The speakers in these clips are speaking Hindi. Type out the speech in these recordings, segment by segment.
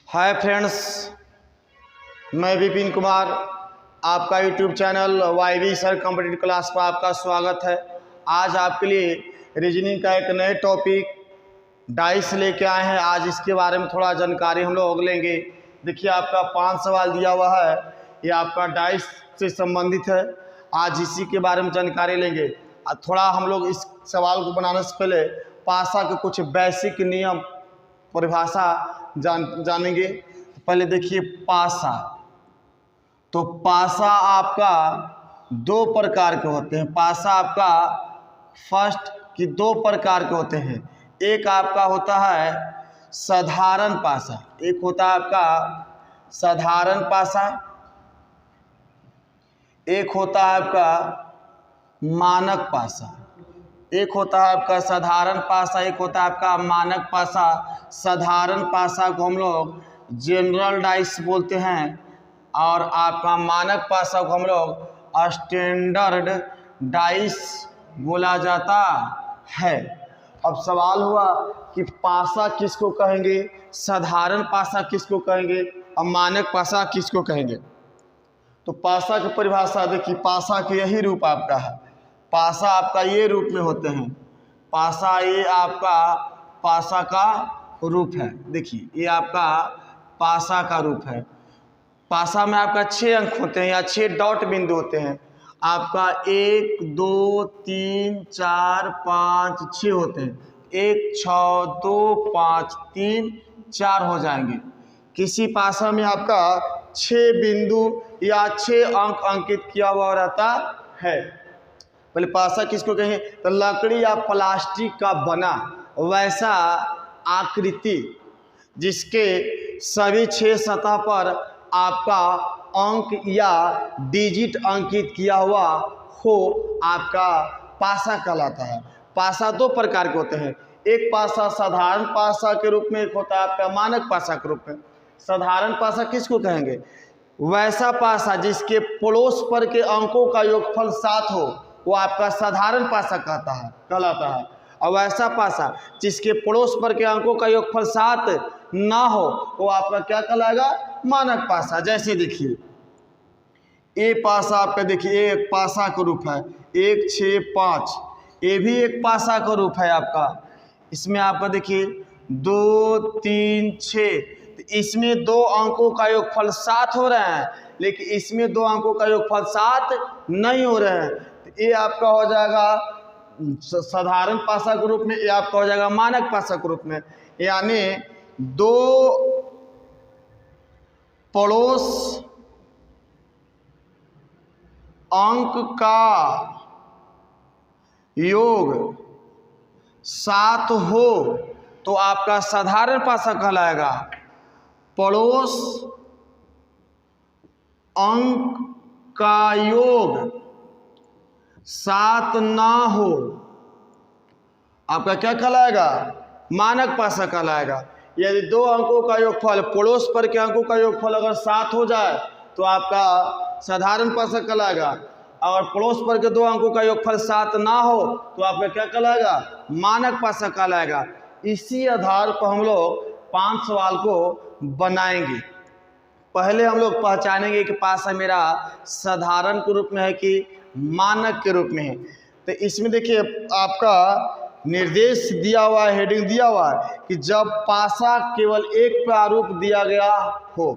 हाय फ्रेंड्स, मैं विपिन कुमार, आपका YouTube channel YV sir competitive class पर आपका स्वागत है। आज आपके लिए रीजनिंग का एक नए टॉपिक डाइस लेके आए हैं। आज इसके बारे में थोड़ा जानकारी हम लोग लेंगे। देखिए, आपका 5 सवाल दिया हुआ है, ये आपका डाइस से संबंधित है। आज इसी के बारे में जानकारी लेंगे। थोड़ा हम लोग इस सवाल को बनाने से पहले पासा के कुछ बेसिक नियम परिभाषा जानेंगे। पहले देखिए पासा। तो पासा आपका 2 प्रकार के होते हैं। पासा आपका फर्स्ट कि 2 प्रकार के होते हैं। एक आपका होता है साधारण पासा, एक होता है आपका साधारण पासा, एक होता है आपका मानक पासा। एक होता है आपका साधारण पासा, एक होता है आपका मानक पासा। साधारण पासा को हम लोग जनरल डाइस बोलते हैं और आपका मानक पासा को हम लोग स्टैंडर्ड डाइस बोला जाता है। अब सवाल हुआ कि पासा किसको कहेंगे, साधारण पासा किसको कहेंगे और मानक पासा किसको कहेंगे। तो पासा की परिभाषा देखिए, पासा के यही रूप आपका है। पासा आपका ये रूप में होते हैं। पासा ये आपका पासा का रूप है। देखिए, ये आपका पासा का रूप है। पासा में आपका 6 अंक होते हैं या 6 डॉट बिंदु होते हैं। आपका 1 2 3 4 5 6 होते हैं। 1 6 2 5 3 4 हो जाएंगे। किसी पासा में आपका 6 बिंदु या 6 अंक अंकित किया हुआ रहता है। पहले पासा किसको कहेंगे, तो लकड़ी या प्लास्टिक का बना वैसा आकृति जिसके सभी 6 सतह पर आपका अंक या डिजिट अंकित किया हुआ हो, आपका पासा कहलाता है। पासा 2 प्रकार के होते हैं। एक पासा साधारण पासा के रूप में, एक होता है आपका मानक पासा के रूप में। साधारण पासा किसको कहेंगे, वैसा पासा जिसके पड़ोस पर के अंकों का योगफल 7 हो, वो आपका साधारण पासा कहलाता है। और वैसा पासा जिसके पड़ोस पर के अंकों का योगफल 7 ना हो, वो आपका क्या कहलाएगा, मानक पासा। जैसे देखिए, ये पासा आपका देखिए, ये एक पासा का रूप है। 1 6 5, ये भी एक पासा का रूप है आपका। इसमें आपका देखिए 2 3 6, इसमें 2 अंकों का योगफल 7 हो रहे हैं, लेकिन इसमें 2 अंकों का योगफल 7 नहीं हो रहे हैं। तो ये आपका हो जाएगा साधारण पासा के रूप में, ये आपका हो जाएगा मानक पासा के रूप में। यानी 2 पड़ोस अंक का योग 7 हो तो आपका साधारण पासा कहलाएगा। पड़ोस अंक का योग 7 ना हो, आपका क्या कहलाएगा, मानक पासा कहलाएगा। यदि 2 अंकों का योगफल, पड़ोस पर के अंकों का योगफल अगर 7 हो जाए तो आपका साधारण पासा कहलाएगा। अगर पड़ोस पर के 2 अंकों का योगफल 7 ना हो तो आपका क्या कहलाएगा, मानक पासा कहलाएगा। इसी आधार पर हम लोग 5 सवाल को बनाएंगे। पहले हम लोग पहचानेंगे कि पासा मेरा साधारण के रूप में है कि मानक के रूप में है। तो इसमें देखिए, आपका निर्देश दिया हुआ है, हेडिंग दिया हुआ है कि जब पासा केवल एक प्रारूप दिया गया हो।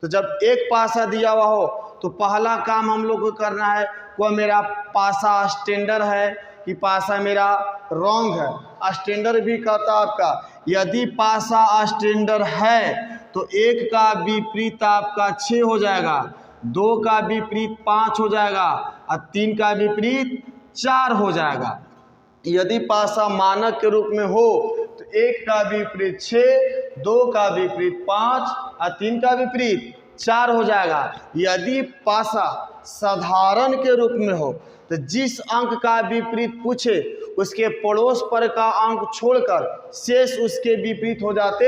तो जब एक पासा दिया हुआ हो तो पहला काम हम लोग को करना है, वह मेरा पासा स्टैंडर्ड है कि पासा मेरा रॉन्ग है। स्टैंडर्ड भी कहता है आपका, यदि पासा स्टैंडर्ड है तो 1 का विपरीत आपका 6 हो जाएगा, 2 का विपरीत 5 हो जाएगा और 3 का विपरीत 4 हो जाएगा। यदि पासा मानक के रूप में हो तो 1 का विपरीत 6, 2 का विपरीत 5 और 3 का विपरीत 4 हो जाएगा। यदि पासा साधारण के रूप में हो तो जिस अंक का विपरीत पूछे उसके पड़ोस पर का अंक छोड़कर शेष उसके विपरीत हो जाते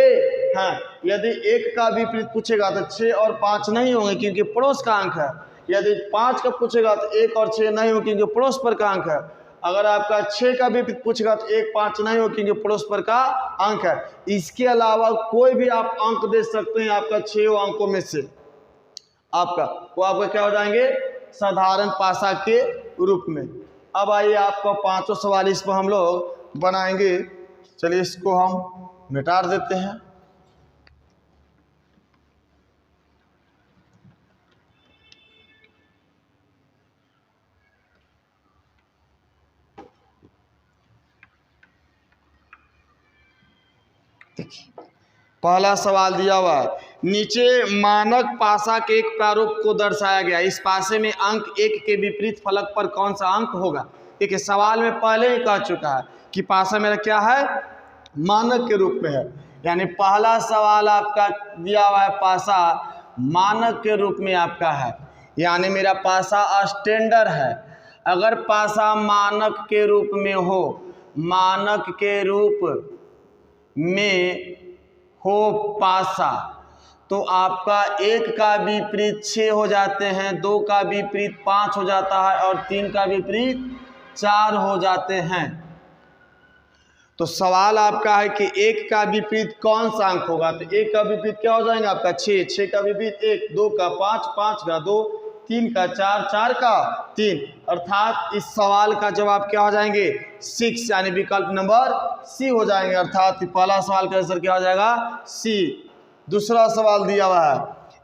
हैं। यदि 1 का विपरीत पूछेगा तो 6 और 5 नहीं होंगे क्योंकि पड़ोस का अंक है। यदि 5 का पूछेगा तो 1 और 6 नहीं होंगे क्योंकि पड़ोस पर का अंक है। अगर आपका 6 का विपरीत पूछेगा तो 1 5 नहीं हो, क्योंकि पड़ोस पर का अंक है। इसके अलावा कोई भी आप अंक दे सकते हैं आपका 6 अंकों में से, आपका वो आपका क्या हो जाएंगे, साधारण पासा के रूप में। अब आइए आपका 5वां सवाल इस पर हम लोग बनाएंगे। चलिए इसको हम मिटा देते हैं। देखिए पहला सवाल दिया हुआ है, नीचे मानक पासा के एक प्रारूप को दर्शाया गया, इस पासे में अंक 1 के विपरीत फलक पर कौन सा अंक होगा। देखिए सवाल में पहले ही कह चुका है कि पासा मेरा क्या है, मानक के रूप में है। यानी पहला सवाल आपका दिया हुआ है पासा मानक के रूप में आपका है, यानी मेरा पासा स्टैंडर्ड है। अगर पासा मानक के रूप में हो, मानक के रूप में हो पासा, तो आपका 1 का विपरीत 6 हो जाते हैं, 2 का विपरीत 5 हो जाता है और 3 का विपरीत 4 हो जाते हैं। तो सवाल आपका है कि 1 का विपरीत कौन सा अंक होगा। तो 1 का विपरीत क्या हो जाएगा आपका 6, 6 का विपरीत 1, 2 का 5, 5 का 2, 3 का 4, 4 का 3, अर्थात इस सवाल का जवाब क्या हो जाएंगे 6, यानी विकल्प नंबर सी हो जाएंगे। अर्थात पहला सवाल का आंसर क्या हो जाएगा सी। दूसरा सवाल दिया हुआ है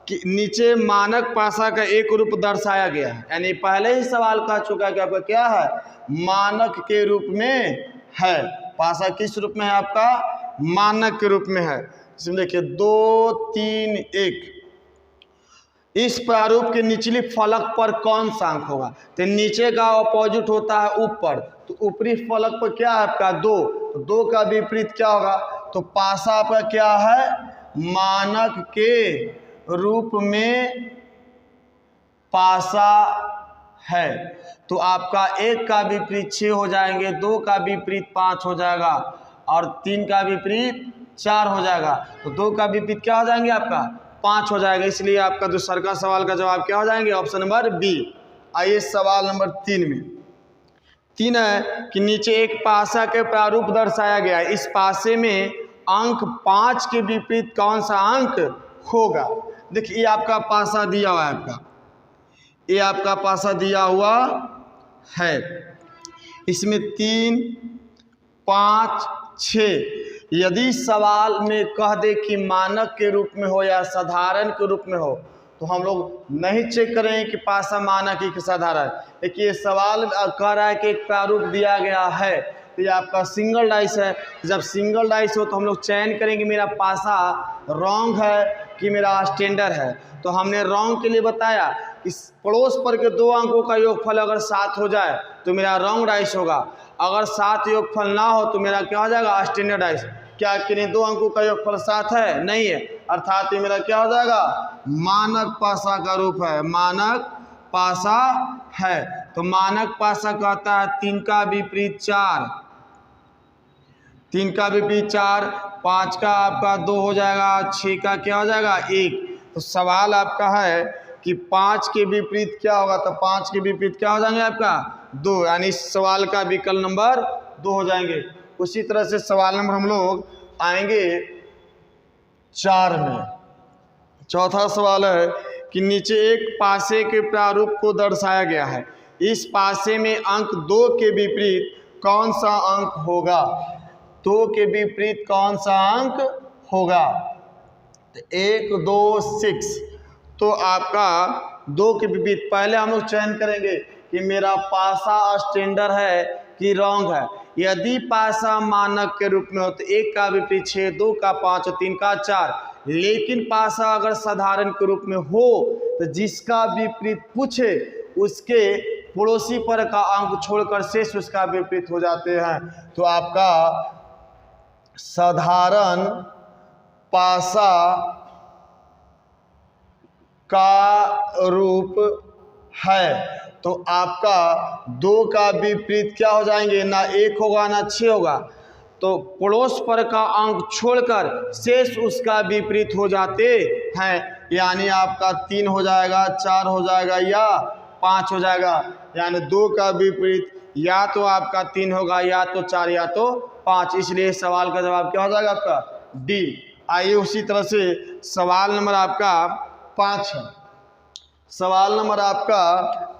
कि नीचे मानक पासा का एक रूप दर्शाया गया है, यानी पहले ही सवाल कह चुका है कि आपका क्या है, मानक के रूप में है। पासा किस रूप में है आपका, मानक के रूप में है। इसमें देखिए 2 3 1, इस प्रारूप के निचली फलक पर कौन सा अंक होगा। तो नीचे का अपोजिट होता है ऊपर, तो ऊपरी फलक पर क्या है आपका 2, तो 2 का विपरीत क्या होगा। तो पासा पर क्या है, मानक के रूप में पासा है। तो आपका 1 का विपरीत 6 हो जाएंगे, 2 का विपरीत 5 हो जाएगा और 3 का विपरीत 4 हो जाएगा। तो 2 का विपरीत क्या हो जाएंगे आपका 5 हो जाएगा। इसलिए आपका दूसरा का सवाल का जवाब क्या हो जाएंगे, ऑप्शन नंबर बी। आइए सवाल नंबर 3 में। 3 है कि नीचे एक पासा के प्रारूप दर्शाया गया है, इस पासे में अंक 5 के विपरीत कौन सा अंक होगा। देखिए ये आपका पासा दिया हुआ है, आपका ये आपका पासा दिया हुआ है, इसमें 3 5 6। यदि सवाल में कह दे कि मानक के रूप में हो या साधारण के रूप में हो, तो हम लोग नहीं चेक करेंगे कि पासा मानक ही कि साधारण। देखिए ये सवाल कह रहा है कि एक प्रारूप दिया गया है, तो ये आपका सिंगल डाइस है। जब सिंगल डाइस हो तो हम लोग चयन करेंगे मेरा पासा रॉन्ग है कि मेरा स्टैंडर्ड है। तो हमने रॉन्ग के लिए बताया कि पड़ोस पर के 2 अंकों का योगफल अगर 7 हो जाए तो मेरा रॉन्ग डाइस होगा, अगर 7 योगफल ना हो तो मेरा क्या हो जाएगा स्टैंडर्ड डाइस। क्या किन्हीं 2 अंकों का योगफल 7 है, नहीं है, अर्थात ये मेरा क्या हो जाएगा मानक पासा का रूप है, मानक पासा है। तो मानक पासा कहता है 3 का विपरीत 4, 3 का विपरीत 4, 5 का आपका 2 हो जाएगा, 6 का क्या हो जाएगा 1। तो सवाल आपका है कि 5 के विपरीत क्या होगा, तो 5 के विपरीत क्या हो जाएंगे आपका 2, यानी इस सवाल का विकल्प नंबर 2 हो जाएंगे। उसी तरह से सवाल नंबर हम लोग आएंगे 4 में। चौथा सवाल है कि नीचे एक पासे के प्रारूप को दर्शाया गया है, इस पासे में अंक 2 के विपरीत कौन सा अंक होगा। 2 के विपरीत कौन सा अंक होगा, 1 2 6। तो आपका 2 के विपरीत पहले हम लोग चयन करेंगे कि मेरा पासा स्टैंडर्ड है कि रॉन्ग है। यदि पासा मानक के रूप में हो तो 1 का विपरीत 6, 2 का 5 और 3 का 4। लेकिन पासा अगर साधारण के रूप में हो तो जिसका विपरीत पूछे उसके पड़ोसी पर का अंक छोड़कर शेष उसका विपरीत हो जाते हैं। तो आपका साधारण पासा का रूप है, तो आपका 2 का विपरीत क्या हो जाएंगे, ना 1 होगा ना 6 होगा। तो पड़ोस पर का अंक छोड़कर शेष उसका विपरीत हो जाते हैं, यानी आपका 3 हो जाएगा, 4 हो जाएगा या 5 हो जाएगा। यानी 2 का विपरीत या तो आपका 3 होगा, या तो 4, या तो 5। इसलिए सवाल का जवाब क्या हो जाएगा आपका डी। आइए उसी तरह से सवाल नंबर आपका 5 है। सवाल नंबर आपका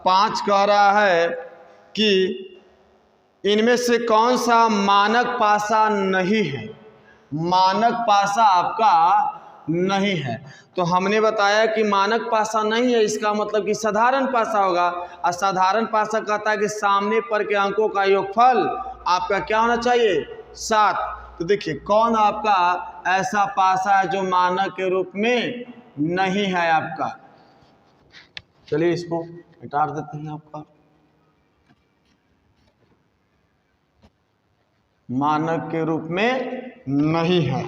5 कह रहा है कि इनमें से कौन सा मानक पासा नहीं है। मानक पासा आपका नहीं है, तो हमने बताया कि मानक पासा नहीं है, इसका मतलब कि साधारण पासा होगा। और साधारण पासा कहता है कि सामने पर के अंकों का योगफल आपका क्या होना चाहिए 7। तो देखिए कौन आपका ऐसा पासा है जो मानक के रूप में नहीं है आपका। चलिए इसको हटा देते हैं। आपका मानक के रूप में नहीं है।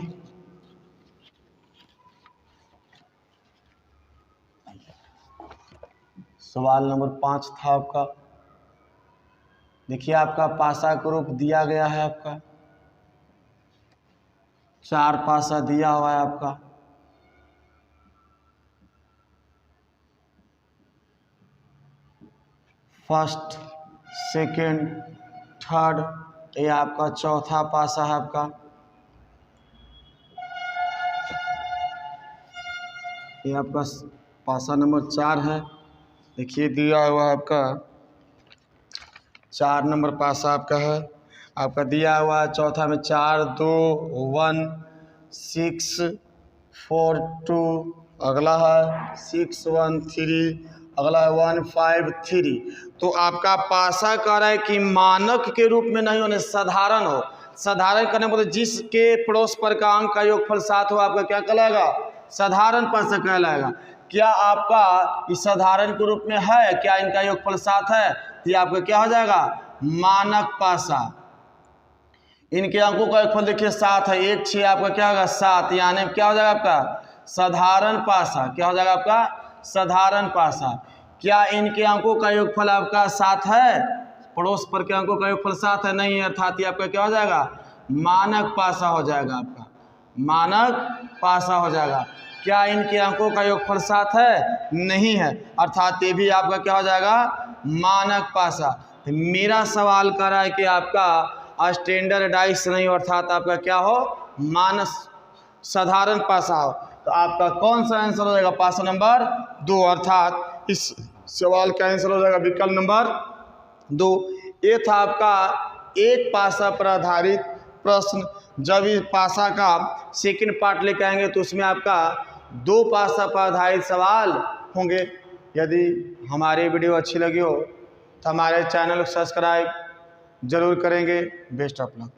सवाल नंबर 5 था आपका। देखिए आपका पासा का रूप दिया गया है, आपका 4 पासा दिया हुआ है आपका। फर्स्ट, सेकंड, थर्ड, ये आपका चौथा पासा है आपका। ये आपका पासा नंबर 4 है। देखिए दिया हुआ आपका 4 नंबर पासा आपका है। आपका दिया हुआ चौथा में 4 2 1 6 4 2, अगला है 6 1 3, अगला है 1 5 3। तो आपका पासा कह रहा है कि मानक के रूप में नहीं होने, साधारण हो। साधारण करने पर जिसके पड़ोस पर का अंक का योगफल 7 हो आपका क्या कहलाएगा साधारण पासा कहलाएगा। क्या आपका इस साधारण के रूप में है, क्या इनका योगफल 7 है, तो ये आपका क्या हो जाएगा मानक पासा। इनके अंकों का योगफल देखिए 7 है, 1 6 आपका क्या होगा 7, यानी क्या हो जाएगा आपका साधारण पासा। क्या हो जाएगा आपका साधारण पासा। क्या इनके अंकों का योगफल आपका 7 है, पड़ोस पर के अंकों का योगफल 7 है, नहीं है, अर्थात ये आपका क्या हो जाएगा मानक पासा हो जाएगा आपका मानक पासा हो जाएगा। क्या इनके अंकों का योगफल 7 है, नहीं है, अर्थात ये भी आपका क्या हो जाएगा मानक पासा। तो मेरा सवाल कर रहा है कि आपका स्टैंडर्डाइज नहीं हो, अर्थात आपका क्या हो मानस साधारण पासा हो। तो आपका कौन सा आंसर हो जाएगा पासा नंबर 2, अर्थात इस सवाल का आंसर हो जाएगा विकल्प नंबर 2। ये था आपका एक पासा पर आधारित प्रश्न। जब इस पासा का सेकंड पार्ट लेकर आएंगे तो उसमें आपका 2 पासा पर आधारित सवाल होंगे। यदि हमारी वीडियो अच्छी लगी हो तो हमारे चैनल को सब्सक्राइब जरूर करेंगे। Best of luck.